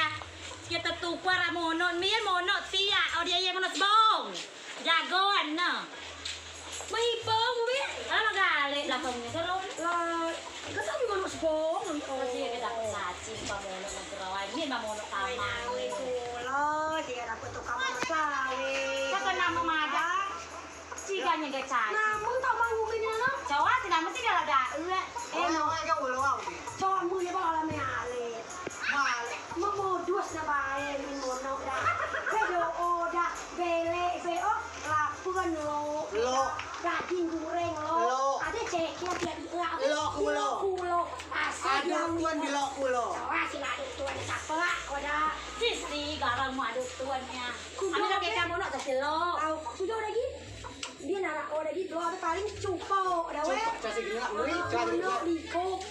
ya. Kita tukar mono, mian mono tia, dia yang mono bong. Jagoan no. May bong wi. Ano galit lah kamu karon? Kasi mono bong. Kasi kita saci pa mono ng perawan. Mian mono tamang. Kulo, jika dapat tukang masawi. Saka nama mada. Jika nya gak caci. Namun tak mau ngubin na. Cawa tinama sih galaga. No, ay ka ulo ako. Cawa mo ya bala may alit. Memodus na bae min mono da. Pero oda bele beo lapuan lo. Daging goreng lo. Ada ceknya dia kulo. Asal Ada tuan bila kulo. Cawa sila tuan sapela oda. Sisi garang mau aduk tuannya. Ami nak kayak kamu nak kasih lo. Tahu sudah lagi. Dia nak lagi doa paling cupo dah we. Kasi gina muri, Mono Diko.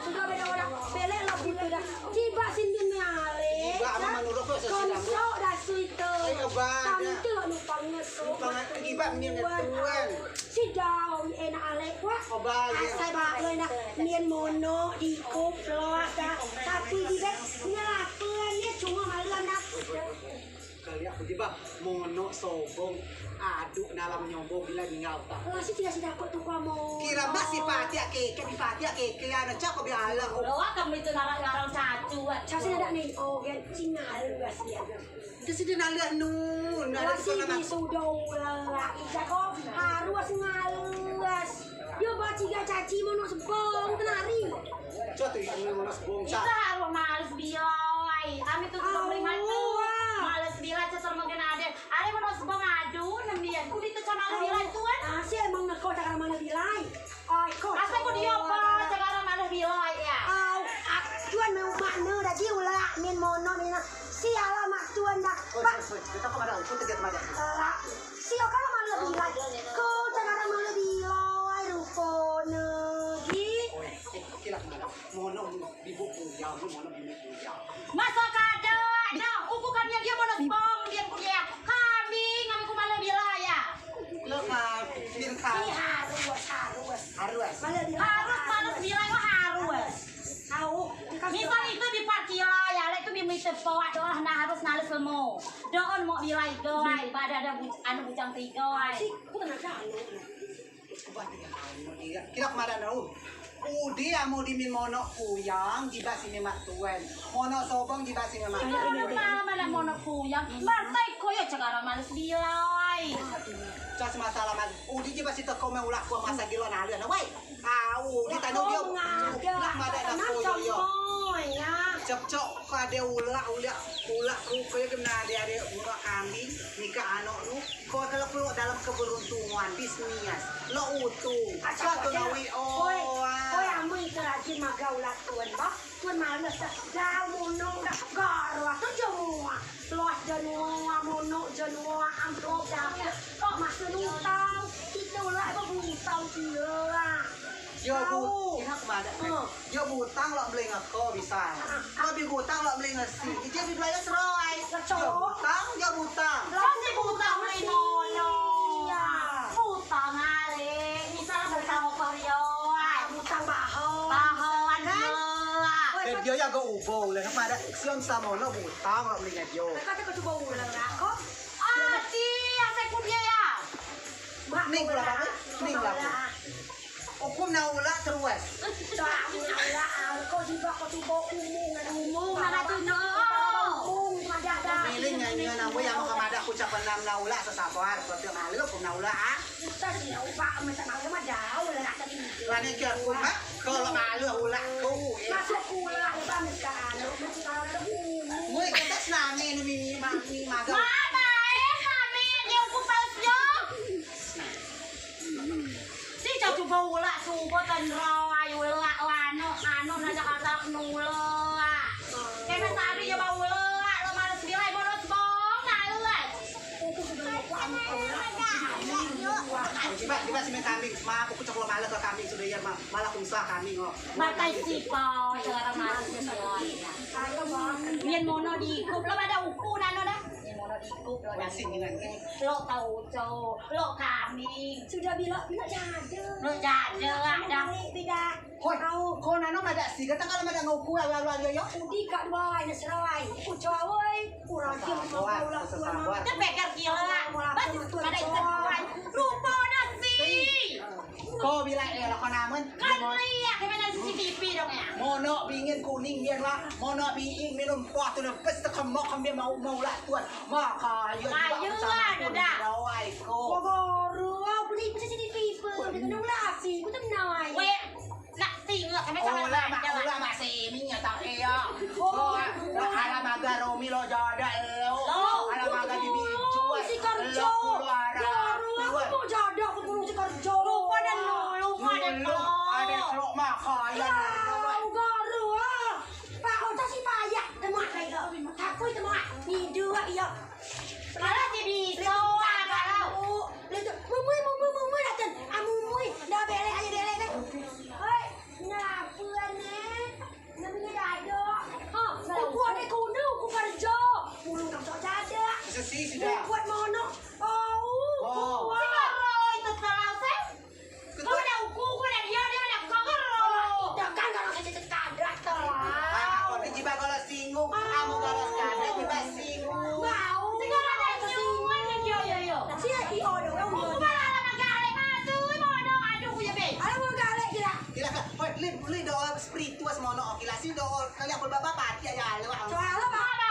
sudah beda orang bele lo gitu dah. Tiba sindin nyale. Tiba ama manurut ko sa sidang. Konso dah suite. Ay ba. Tantu lo nupangnya so. Iba min tuan. Si daw enak ale wah. Obaya. Asal ba lo na mien mono di kup lo ada. Tapi di bet nyalapeun dia cuma malam dah. Kalian di ba mono sobong aduk dalam nyombong bila ningaw ta. Masih tidak sih dapat tuh kamu. Kira mas si Fatia ke Fatia ke kaya cak ko biala ko. Lo kamu itu narang-narang cacu. Saya ada nih, oh gen Cina luas ya. Kasi din ala nun. Masih di sudong lah, ija kok harus ngalus. Yo baca tiga caci mono sebong tenari. Cak tu yung mono sobong Kita cak. harus males bioi. Ami tuh beli matu. Males bila cetor mungkin ada. Ada mau sebong adu nembian. Kulit tuh sama bila tuan. Asih emang nak kau cakap mana bilai. Ay kau. Asa ku dia apa? Sekarang malah bila ya. Tuan mau mana dah jiula min mono min siala mak tuan dah. Pak Kita ko madang, ko tegat madang. sio kalau mana bilai. Kau cakap mana bilai rupo negi. Kilak madang. Mono bibu kuyaw, mono bibu kuyaw. Masuk ada. Nah, uku kami dia mau sebong dia kuliah. Kami ku malah bila ya. Lo ka bin ka. Harus. Mana bilai. Harus males bila itu harus. Tahu. Misal itu di parkila ya, itu di meter bawah doang, nah harus nales semua. Doon mau bilai goai, pada ada anu bujang tiga goai. Sih, aku tak ada anu. Kilak madang na Udi amo di min mono kuyang di basi ni matuen. Mono sobong di basi ni matuen. Kenapa malah mono kuyang? Partai koyo sekarang males bilai. Cas masalah mas. Udi di basi teko me ulah ko masa gilo na alian. Wei. Udi tanya dia. Kilak madang na kuyo. Cep-cep kade ulah ku koyo kena ada bunga kambing nikah anak lu. Kau kalau keluar dalam keberuntungan bisnis lo utuh. Satu nawi Oi amui kerajin magaulat tuan bah. Tuan mana dah dah mono dah garwa tu semua. Luas jenua mono jenua amplop dah. Kok masuk utang kita lah apa utang dia. Yo bu, ihak mada. Yo butang lo beli ngako bisa. Lo bi butang lo beli ngasi. Ije bi beli seroy. Yo butang. Pasti butang main mono. Butang ale, misalnya butang koyo. Utang baho. Bahoan lah. Dan dia ya go ubo le mada. Siang sama lo butang lo beli ngajo. Kata kau coba ulang lah kok. Ati, asal kudia ya. Ning pula apa? Ning lah. Hukum na ula terus. Tak ulah kau juga kau coba umum Mana tu no? Pilih nyanyi na mo yang kamada ku capan nam na ula sa sabar. Pati malo kum na ula ah. Kita sih ubah macam mana mah jauh lah tadi. Lani ke ku ha? Kalau malo ula ku. Masuk ulah ubah mekan. Mui kita senangi ni maga. Mama, kami dia kupas yo. Si coba ulah coba kan rawai ulah anu na Jakarta nula. Kena tadi ya bau ulah lo malas bilai bonus bong naluas. Aku sudah lupa Diba si kambing, ma aku coklo malah ke kambing sudah ya malah kumsa kambing oh. Batai sipo sekarang malas bilai. Mien mono di kup lo ada uku nano dah. Mien mono ikut lo Masih dengan ini. lo tauco lo kambing Sudah bilang jada. lo jada ada Beda. Koi, kau nano ada sih. Kata kalau ada ngoku lalu yo. Udi kat dua ini serai. Ucap woi. Kurang dia mau pulang tuan. kita pikir gila pasti pada ikutan rupa nasi Kau bilang lah kau namun. kan lihat kayak CCTV dong ya Mono bingin kuning biar lah. Mono bingin minum kuah tu lepas tekemok kambing mau lah tuan. Maka yo. Rawai ko. Pogoro, aku ni macam sini pipa. Dengan lasi, aku tak menai. weh nak tinggal kami sama Ulah masih minyak tak iya. Oh, ala maga Romi lo jada lo. Ala maga bibi jual. Si Karjo. Aku mau jada, aku mau si Karjo. lupa dan lupa dan Ada kelok makanya. Garu ah. Pak otak si payah temat lagi. Aku temat. Ni dua iya. kalau si bisa kalau Mumui datang. Mumui dah belek aja belek kan. Hei, kenapa ni? Namanya dada. Ha, aku ada kuno, aku kerja. Mulung kau tak ada. Sesi sudah. Buat mana? Oh, itu kalau saya kau ada uku kau ada dia ada kau takkan kalau saya cakap telah. Kalau jiba kalau singgung, kamu kalau sekadar jiba singgung. Mau. sekarang ada siuman yang yo Sia io dah orang. aku malah lama gale matu mono aduh ya be Ada mau galak gila. Kila kan, oi, li do spiritual mono, kila si do kali aku bapak pati aja lewat. Soal apa? apa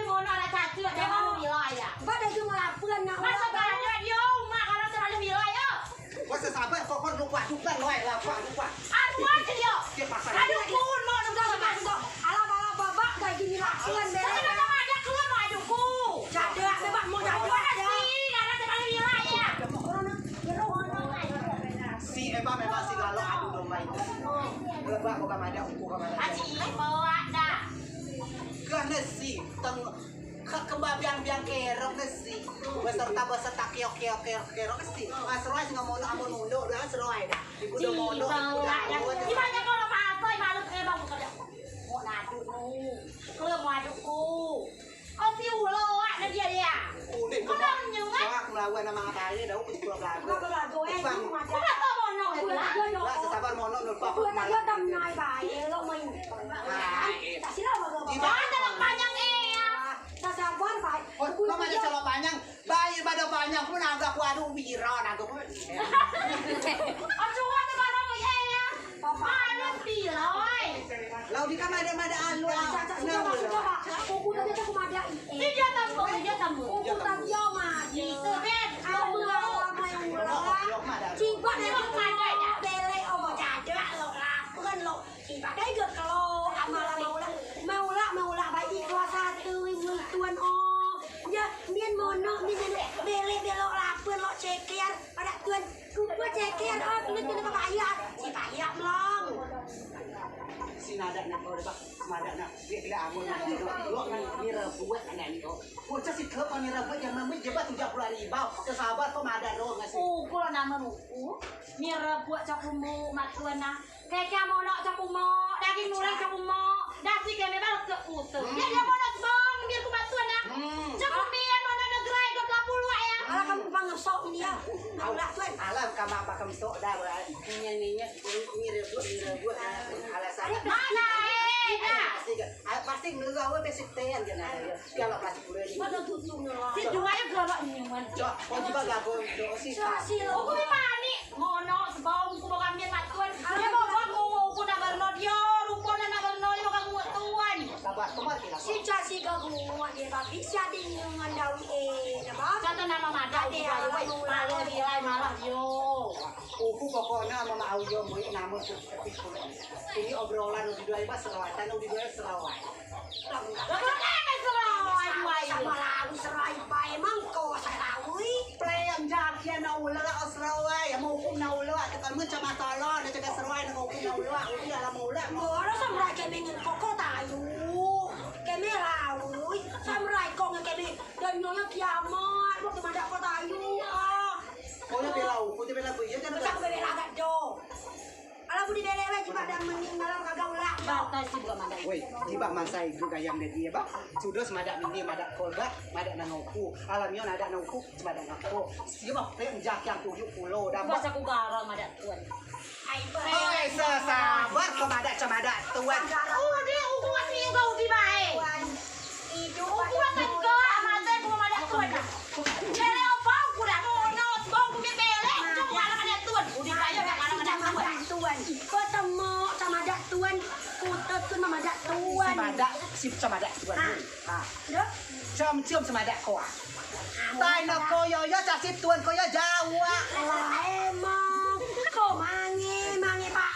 mono ada cacu dia mau wilayah Pada tu ngelapuan nak. masa ada dia mak kalau terlalu wilayah Wah sesabar kok lupa loy lupa. aduh aja dia Dia pasal. aduh kun mau sudah Sudah. Alam babak kayak gini lapuan tapi belek. kalau ada keluar mau adukku Jada bebas mau jada ada sih karena terlalu wilayah Si Eva memang si lalu adu domba itu. Lebak bukan ada uku kamada. aci bawa dah Karena si teng kebabian kerok nasi beserta kerok si asroy nggak mau amun mundo dah asroy dah ibu Ci udah mono bawa dah gimana kalau pasoi malu bang mau nadu keluar mau adukku oh si ulo ada dia kulit kau dah menyungai wah melawan nama apa ini dah udah pulang lagu kau dah tahu mono lah sesabar mono lupa Buat dia tam nai baik lo main. Tak silap bagai apa. jangan terlalu panjang Tak sabar baik. kau ada celok panjang bayi pada panjang pun agak waduh wira agak pun oh cuma terlalu ya mana sih loy lau di kamar ada alu Coba. Aku tadi aku ada ini dia tambah Aku tadi yo mah. itu ben Aku main Cibat ada bele omo jada lo lah. Bukan lo. Cibat ada juga kalau amala maulah baik ikhlas satu tuan oh. Ya mian mono bele belok lapun lo cekian pada tuan gua cekian oh ini apa bayar si bayar belum. si nada nak kau dapat nada nak dia amun lo ni rebuat anak ni kau kurang si klub ni rebuat yang memang jebat 70.000 kesabar kau ada lo ngasih kalau nama luku mira buat cakumu matuana kayak mau nak cakumu daging nureng cakumu dasi kayak memang ke utuh dia mau nak bang biar ku matuana cakumian mana negara ikut lapul ya Alah kamu pangesok ini ya. Naulah tuan. alam kamu apa kamu sok dah ini rebuat alasan mana pasti ngeluar we basic ten kan kalau plastik udah ni Mana tutung lah. si dua ya galak nyaman cok kau juga gago si aku ni mani mono sebab ku bakal ambil matuan dia mau buat mau ku nak berno dia rupanya nak berno dia bakal muat tuan sabar kemar kira Si casi gagu dia babi siapa dengan dawi apa? contoh nama mada dia malu dia malah yo uku pokoknya mama audio mau nama ini obrolan udah dua iba serawatan udah dua serawat Sama lagu serai pa emang kau sarawi. Playang jakian na ulo ka serawai mau hukum na ulo at kamu cama talo na jaga serawai na hukum na ulo udah alam ulo Moro samurai kami ngin koko tayo. Kami rawi. Samurai kong kami dan nyonya kiamat. Waktu mandak ko tayo. kau na bilau kau na bilau ya kan Masa ko bebela agad do. Alam mo di bele ba pada meninggal kagak ulah. Batas sih bukan mandai. Woi, jiba masai juga yang dia ba. Sudah semadak mini madak kolga, madak nanoku. Alamnya ada nanoku, semadak nanoku. Siapa penjak yang 70 dah. Bahasa ku garang madak tuan. Oi, sabar kemadak cemadak tuan. Dia ukuran ni kau di bae. Itu Ukuran kan kau amate ku madak tuan. Cere apa ku dah no bong ku bebele. Cuma ala madak tuan. Udi bayo dak ala madak tuan. tuan. Ketemu sama dak tuan. Kutut tuan sama dak tuan. Semadak sip cemadak tuan. Ah. Dok. Cium semadak kau. Tai nak koyo ya sip tuan koyo Jawa. Lah emang kau mangi pak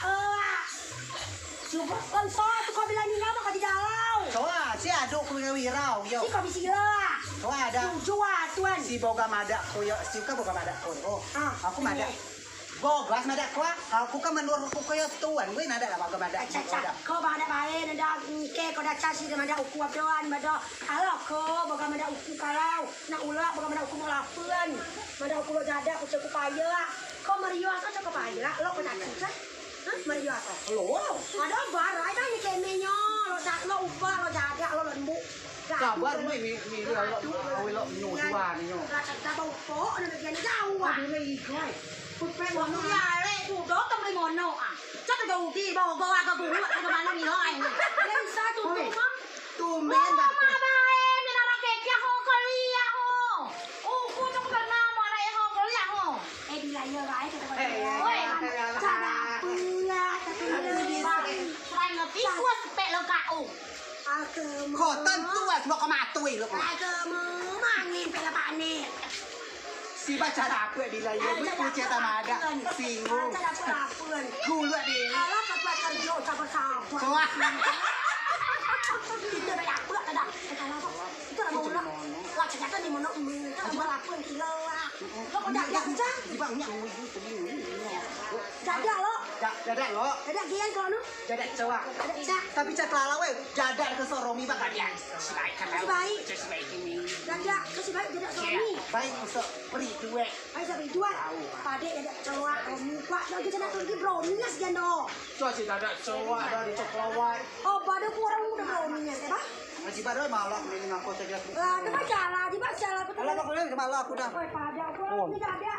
coba kan tu kau bilang ni nama kau di dalam. Coba si aduk ku wirau yo. Si kau bisila. Coba ada Jua tuan. si boga madak koyo si ka boga madak koyo. Aku madak. Ini. Bogas madak ko. Aku kan menurut ku koyo tuan we nada lah boga madak. Caca, kau pada baik nada ke kau dah casi dengan ada uku abdoan pada kalau kau boga mada uku kalau nak ulah boga mada uku melapeun mada uku lo jada aku cukup payah kau meriu atau cukup payah lo kau tak cukup meriu atau Lo. ada barai dah ni kemenya lo tak lo ubah lo jada lo lembut Kabar we mi lo nyu tua ni yo. Rasa bau po ni bagian jauh ah Aku lagi kai. Putri Wah, mau ya le tu do tam le mono ah. Chắc là đầu đi bao bao cái bún cái mà nó nhiều ai. lên sa tu tu mah Tumben dah. Mama em ni nak kek ya ho Korea ho. Oh, ku trong cái nam mà này ho Korea ho. eh bila ya rai kata kau Oi, cara pula tapi đi ba. Trai ngerti ku sepek lo ka oh. agama ขอต้นตัวบอกก็มาตุยลูก agama mangin pela panen si baca aku di layar ku cerita ada singgung cara pelapuan ku lu di kalau kebuat kerja sama sama soal itu banyak pula ada itu lah mau lah lah cerita ni mau itu pelapuan kilo lah lo kau dah dah aja di bangnya nguyu tu jadak lo jadak lo jadak gian kau nu jadak cowok jadak isa tapi cak lala we jadak ke soromi bakal dia sebaik kan sebaik ini jadak kasih baik jadak suami baik usah beri duit ayo sampai dua pade jadak cowok muka lagi jadak pergi brownies jano so si jadak cowok ada di coklawat oh pada kurang udah brownies ya pak masih baru malah ini ngaku saja lah itu mah jalan di pak jalan betul Alah aku malah aku dah pada aku tidak ada